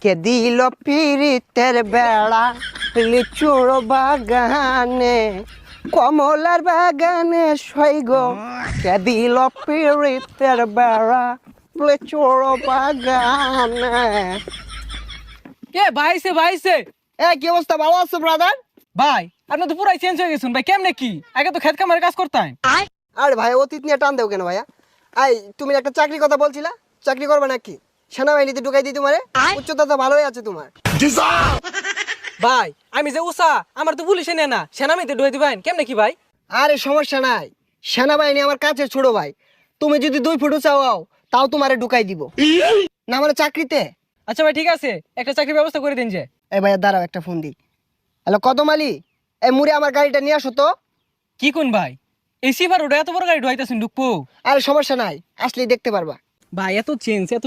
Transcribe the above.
কে দিল পিরিতের বেড়া লিচুর বাগানে কমলার বাগানে সৈগ কে দিল পিরিতের বেড়া লিচুর বাগানে। কে ভাইছে ভাইছে কি অবস্থা, ভালো আছো ব্রাদার? ভাই আপনি তো পুরাই চেঞ্জ হয়ে গেছেন ভাই, কেমনে কি আগে তো খেত কামারে কাজ করতেন। আরে ভাই অতীত নিয়ে টান দেও কেন ভাইয়া? তুমি একটা চাকরির কথা বলছিলা, চাকরি করবে নাকি? সেনাবাহিনীতে ঢুকাই দিই তোমারে, উচ্চতা তো ভালোই আছে তোমার। ভাই আমি যে উষা আমার তো পুলিশে নেয় না, সেনামিতে ঢুয়ে দিবেন কেমনে কি ভাই? আরে সমস্যা নাই, সেনাবাহিনী আমার কাছে ছোট ভাই। তুমি যদি 2 ফুট চাও তাও তোমারে ঢুকাই দিব না মানে চাকরিতে। আচ্ছা ভাই ঠিক আছে, একটা চাকরির ব্যবস্থা করে দিন যে। এই ভাইয়া দাঁড়াও, একটা ফোন দিই। হ্যালো কদম আলী, এই মুড়ে আমার গাড়িটা নিয়ে আসো তো। কি কোন ভাই এই সিফার ওটা এত বড় গাড়ি ঢুয়াইতেছেন ঢুকবো? আরে সমস্যা নাই, আসলেই দেখতে পারবা। ভাই এত চেঞ্জ এত